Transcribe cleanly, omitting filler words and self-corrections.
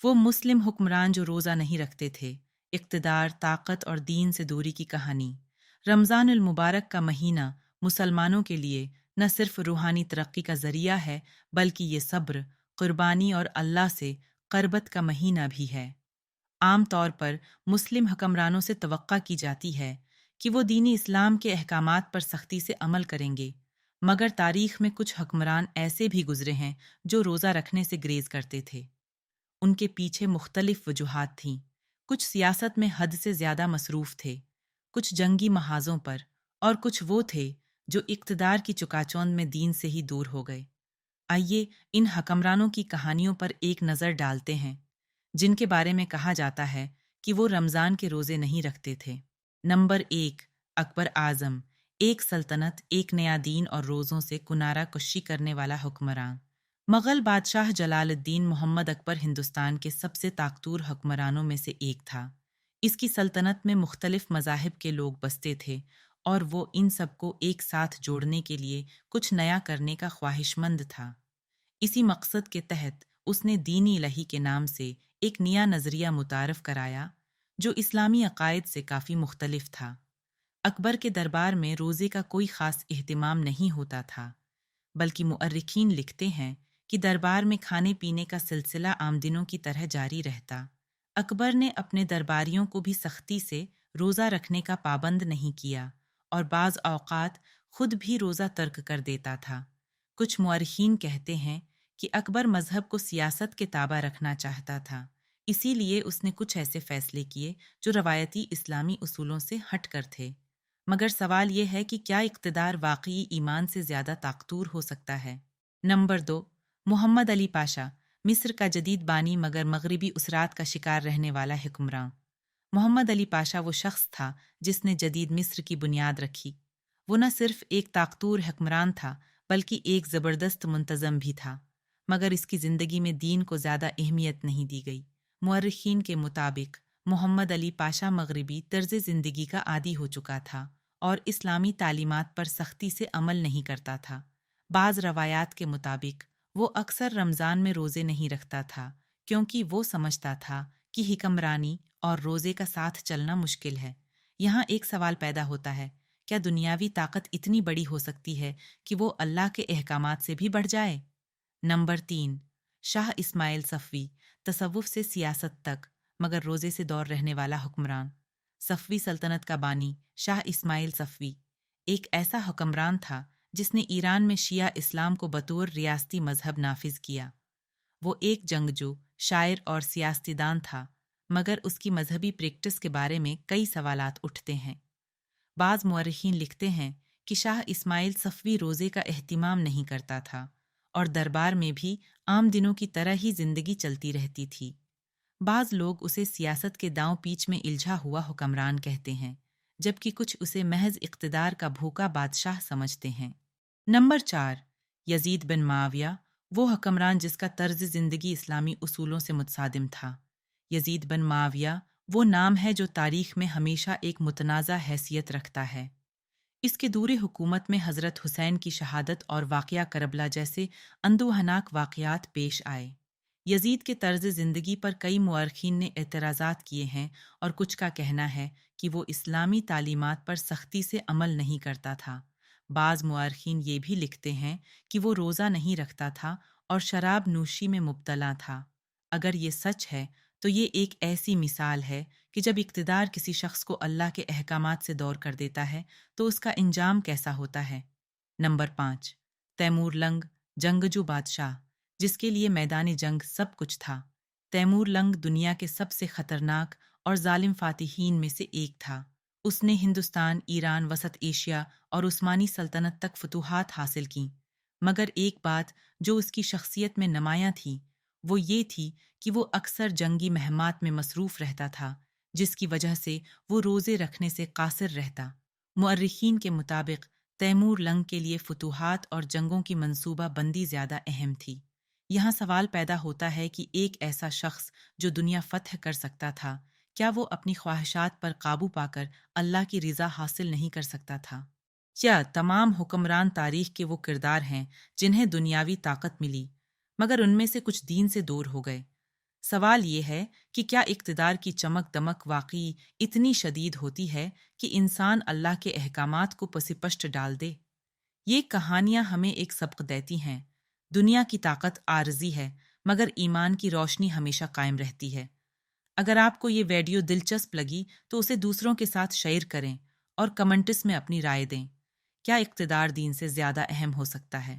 वो मुस्लिम हुक्मरान जो रोज़ा नहीं रखते थे, इक़्तिदार, ताकत और दीन से दूरी की कहानी। रमज़ान अल मुबारक का महीना मुसलमानों के लिए न सिर्फ रूहानी तरक्की का ज़रिया है, बल्कि ये सब्र, क़ुरबानी और अल्लाह से क़रबत का महीना भी है। आम तौर पर मुस्लिम हुक्मरानों से तवक्का की जाती है कि वो दीनी इस्लाम के अहकामात पर सख्ती से अमल करेंगे, मगर तारीख़ में कुछ हुक्मरान ऐसे भी गुज़रे हैं जो रोज़ा रखने से ग्रेज़ करते थे। उनके पीछे मुख्तलिफ वजूहात थीं। कुछ सियासत में हद से ज़्यादा मसरूफ़ थे, कुछ जंगी महाज़ों पर, और कुछ वो थे जो इक़्तिदार की चुकाचौंध में दीन से ही दूर हो गए। आइए इन हकमरानों की कहानियों पर एक नज़र डालते हैं, जिनके बारे में कहा जाता है कि वो रमज़ान के रोज़े नहीं रखते थे। नंबर 1, अकबर आज़म, एक सल्तनत, एक नया दीन और रोज़ों से कुनारा कशी करने वाला हुक्मरान। मुग़ल बादशाह जलालुद्दीन मोहम्मद अकबर हिंदुस्तान के सबसे ताकतवर हुक्मरानों में से एक था। इसकी सल्तनत में मुख्तलिफ मज़ाहिब के लोग बसते थे और वो इन सबको एक साथ जोड़ने के लिए कुछ नया करने का ख्वाहिशमंद था। इसी मकसद के तहत उसने दीनी इलाही के नाम से एक नया नज़रिया मुतारफ़ कराया, जो इस्लामी अक़ायद से काफ़ी मुख्तलिफ था। अकबर के दरबार में रोज़े का कोई ख़ास एहतिमाम नहीं होता था, बल्कि मुअर्रिखीन लिखते हैं कि दरबार में खाने पीने का सिलसिला आम दिनों की तरह जारी रहता। अकबर ने अपने दरबारियों को भी सख्ती से रोज़ा रखने का पाबंद नहीं किया और बाज़ औक़ात खुद भी रोज़ा तर्क कर देता था। कुछ मुअर्रिखीन कहते हैं कि अकबर मज़हब को सियासत के ताबा रखना चाहता था, इसीलिए उसने कुछ ऐसे फ़ैसले किए जो रवायती इस्लामी उसूलों से हट कर थे। मगर सवाल यह है कि क्या इक़्तिदार वाक़ई ईमान से ज़्यादा ताकतवर हो सकता है? नंबर 2, मोहम्मद अली पाशा, मिस्र का जदीद बानी मगर मगरबी उसरात का शिकार रहने वाला हुक्मरान। मोहम्मद अली पाशा वो शख्स था जिसने जदीद मिस्र की बुनियाद रखी। वो न सिर्फ एक ताकतवर हुक्मरान था, बल्कि एक ज़बरदस्त मुंतज़म भी था, मगर इसकी ज़िंदगी में दीन को ज़्यादा अहमियत नहीं दी गई। मुअर्रिखीन के मुताबिक मोहम्मद अली पाशा मगरबी तर्ज़ ज़िंदगी का आदी हो चुका था और इस्लामी तालीमात पर सख्ती से अमल नहीं करता था। बाज़ रवायात के मुताबिक वो अक्सर रमज़ान में रोज़े नहीं रखता था, क्योंकि वो समझता था कि हिकमरानी और रोज़े का साथ चलना मुश्किल है। यहाँ एक सवाल पैदा होता है, क्या दुनियावी ताकत इतनी बड़ी हो सकती है कि वो अल्लाह के अहकामात से भी बढ़ जाए? नंबर 3, शाह इस्माइल सफ़वी, तसव्वुफ़ से सियासत तक मगर रोज़े से दूर रहने वाला हुक्मरान। सफ़वी सल्तनत का बानी शाह इस्माइल सफ़वी एक ऐसा हुक्मरान था जिसने ईरान में शिया इस्लाम को बतौर रियासती मजहब नाफिज किया। वो एक जंगजू, शायर और सियासतदान था, मगर उसकी मजहबी प्रैक्टिस के बारे में कई सवालात उठते हैं। बाज़ मुअर्रिखीन लिखते हैं कि शाह इस्माइल सफ़वी रोज़े का एहतिमाम नहीं करता था और दरबार में भी आम दिनों की तरह ही जिंदगी चलती रहती थी। बाज़ लोग उसे सियासत के दांव पीच में इल्झा हुआ हुक्मरान कहते हैं, जबकि कुछ उसे महज इक़्तिदार का भूखा बादशाह समझते हैं। नंबर 4, यजीद बिन माविया, वो हुक्मरान जिसका तर्ज ज़िंदगी इस्लामी उसूलों से मुतसादिम था। यजीद बिन माविया वो नाम है जो तारीख़ में हमेशा एक मुतनाज़ा हैसियत रखता है। इसके दूर हुकूमत में हज़रत हुसैन की शहादत और वाक़या करबला जैसे अंदोहनाक वाक़यात पेश आए। यजीद के तर्ज ज़िंदगी पर कई मुअर्रिखीन ने एतराज़ात किए हैं और कुछ का कहना है कि वो इस्लामी तालीमात पर सख्ती से अमल नहीं करता था। बाज़ मुअर्रिखीन ये भी लिखते हैं कि वो रोज़ा नहीं रखता था और शराब नूशी में मुब्तला था। अगर ये सच है तो ये एक ऐसी मिसाल है कि जब इक़्तिदार किसी शख्स को अल्लाह के अहकामात से दूर कर देता है तो उसका इंजाम कैसा होता है। नंबर 5, तैमूर लंग, जंगजू बादशाह, जिसके लिए मैदानी जंग सब कुछ था। तैमूर लंग दुनिया के सबसे ख़तरनाक और जालिम फ़ातिहीन में से एक था। उसने हिंदुस्तान, ईरान, वसत एशिया और उस्मानी सल्तनत तक फतूहात हासिल की, मगर एक बात जो उसकी शख्सियत में नुमायाँ थी वो ये थी कि वो अक्सर जंगी महमात में मसरूफ़ रहता था, जिसकी वजह से वो रोज़े रखने से कासिर रहता। मुअर्रिखीन के मुताबिक तैमूर लंग के लिए फतूहात और जंगों की मंसूबा बंदी ज़्यादा अहम थी। यहाँ सवाल पैदा होता है कि एक ऐसा शख्स जो दुनिया फ़तह कर सकता था, क्या वो अपनी ख्वाहिशात पर काबू पाकर अल्लाह की रिज़ा हासिल नहीं कर सकता था? क्या तमाम हुक्मरान तारीख़ के वो किरदार हैं जिन्हें दुनियावी ताकत मिली, मगर उनमें से कुछ दीन से दूर हो गए? سوال یہ ہے کہ کیا اقتدار کی چمک دمک واقعی اتنی شدید ہوتی ہے کہ انسان اللہ کے احکامات کو پس پشت ڈال دے؟ یہ کہانیاں ہمیں ایک سبق دیتی ہیں۔ دنیا کی طاقت عارضی ہے، مگر ایمان کی روشنی ہمیشہ قائم رہتی ہے۔ اگر آپ کو یہ ویڈیو دلچسپ لگی تو اسے دوسروں کے ساتھ شیئر کریں اور کمنٹس میں اپنی رائے دیں۔ کیا اقتدار دین سے زیادہ اہم ہو سکتا ہے؟